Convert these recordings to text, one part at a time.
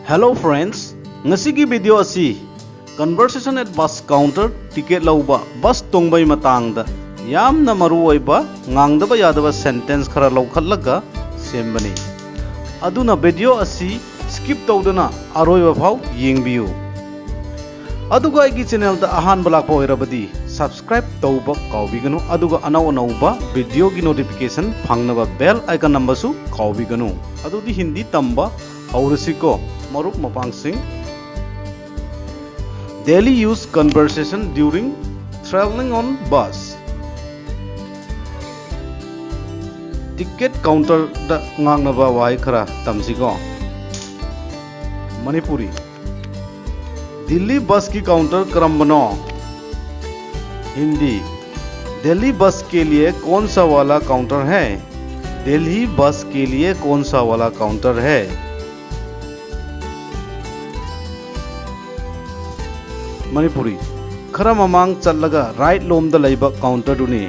Hello friends, ngasigi video asi conversation at bus counter ticket lauba bus tongbai matangda yamna maru oiba ngangdaba yadaba sentence khara laukhallaga sembani aduna video asi skip tawdana aroiba phau yengbiyu aduga aigi channel da ahan balak oirabadi subscribe tawba kawbiganu aduga anau anauba video gi notification phangnaba bell icon number su kawbiganu adudi hindi tamba aurasiko Marup Mapangsing. Daily use conversation during traveling on bus. Ticket counter da ngangnaba wai khara tamsigo. Manipuri. Delhi बस की counter क्रम बनो. हिंदी. दिल्ली बस के लिए कौन सा वाला काउंटर है? दिल्ली बस के लिए कौन सा वाला काउंटर है? मणिपुरी खरा ममांग चलगा राइट लोम द लैबा काउंटर दुनी.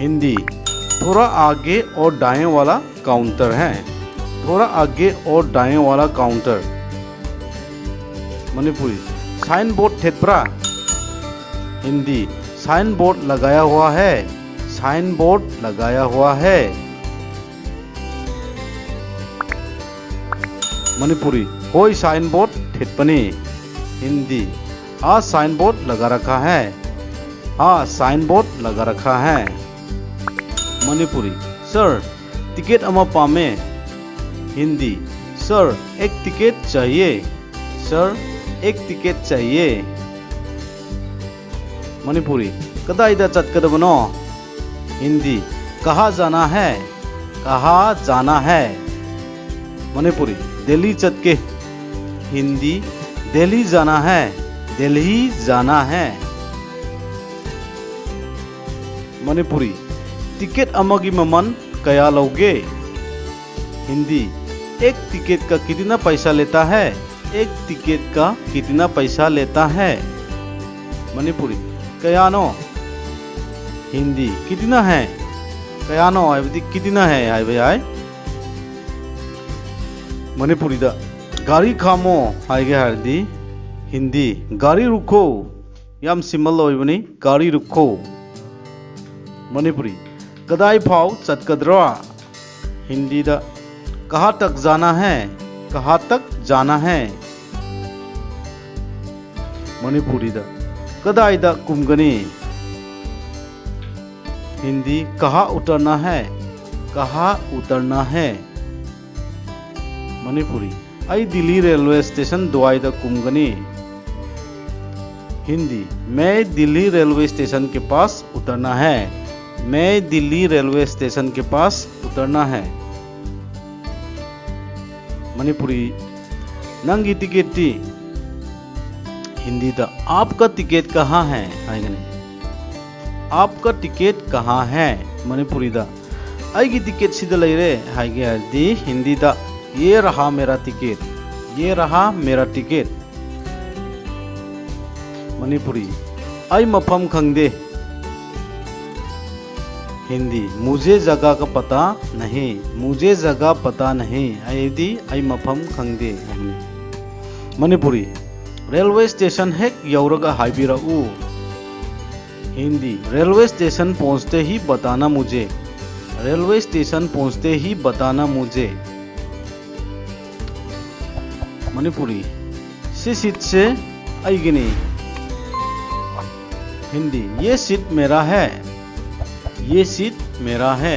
हिंदी थोड़ा आगे और दाएं वाला काउंटर है. थोड़ा आगे और दाएं वाला काउंटर. मणिपुरी साइन बोर्ड थेपरा. हिंदी साइन बोर्ड लगाया हुआ है. साइन बोर्ड लगाया हुआ है. मणिपुरी होई साइन बोर्ड थेपनी. हिंदी हाँ साइन बोर्ड लगा रखा है. हाँ साइन बोर्ड लगा रखा है. मणिपुरी सर टिकट अमा पामे. हिंदी सर एक टिकट चाहिए. सर एक टिकट चाहिए. मणिपुरी कदाइदा चटकदबनो. हिंदी कहाँ जाना है. कहाँ जाना है. मणिपुरी दिल्ली चटके. हिंदी दिल्ली जाना है. दिल्ली जाना है. मणिपुरी टिकट अमगी ममन कया लोगे. हिंदी एक टिकट का कितना पैसा लेता है. एक टिकट का कितना पैसा लेता है. मणिपुरी कयानो. हिंदी कितना है. कयानो आइबदी कितना है आइ भाई आइ. मणिपुरी दा गाड़ी खामो हाइगे हरदी. हिंदी गाड़ी रुको. याम सिमल ओइबनी गाड़ी रुको. मणिपुरी कदाई फाव चटकद्रा. हिंदी दा कहाँ तक जाना है. कहाँ तक जाना है. मणिपुरी दा कदाई दा कुमगनी. हिंदी कहाँ उतरना है. कहाँ उतरना है. मणिपुरी आई दिल्ली रेलवे स्टेशन दुआईदा कुमगनी. हिंदी मैं दिल्ली रेलवे स्टेशन के पास उतरना है. मैं दिल्ली रेलवे स्टेशन के पास उतरना है. मणिपुरी नंगी टिकट टी. हिंदी दा आपका टिकट कहाँ है. आपका टिकट कहाँ है. मणिपुरी दा आईगी टिकट सीधा ले रे हाइगे हरदी. हिंदी दा ये रहा मेरा टिकट. ये रहा मेरा टिकट. मणिपुरी आई मफम खंगदे. हिंदी मुझे जगह का पता नहीं. मुझे जगह पता नहीं. आई मफम खंगदे. मणिपुरी रेलवे स्टेशन है यौरगा हाइबिराऊ. हिंदी रेलवे स्टेशन पहुंचते ही बताना मुझे. रेलवे स्टेशन पहुंचते ही बताना मुझे. मणिपुरी सी सीट से आईगिनी. हिंदी ये सीट मेरा है. ये सीट मेरा है.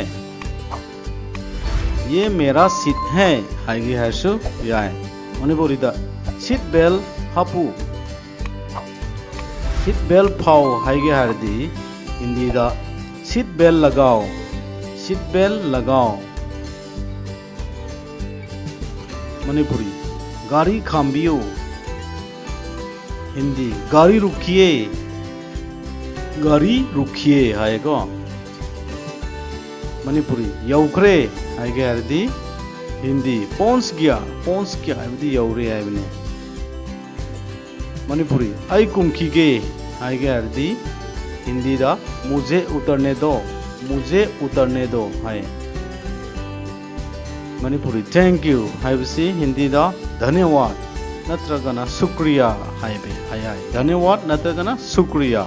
ये मेरा सीट है आईगी हर्षु याय. मणिपुरी दा सीट बेल्ट हापू. सीट बेल्ट फाओ हाईगे हरदी. हिंदी दा सीट बेल्ट लगाओ. सीट बेल्ट लगाओ. मणिपुरी गाड़ी खाम्बियो. हिंदी गाड़ी रुकिए. गाड़ी रुकिए आएगा. मणिपुरी यौखरे आएगे हरदी. हिंदी पहुंच गया. पहुंच गया आइबदी यौरे आइबने. मणिपुरी आई कुमखीगे आएगे हरदी. हिंदी दा मुझे उतरने दो. मुझे उतरने दो है. मणिपुरी थैंक यू हाइबसी हिंदी दा धन्यवाद नत्रगना शुक्रिया हाइबे हाय धन्यवाद नत्रगना शुक्रिया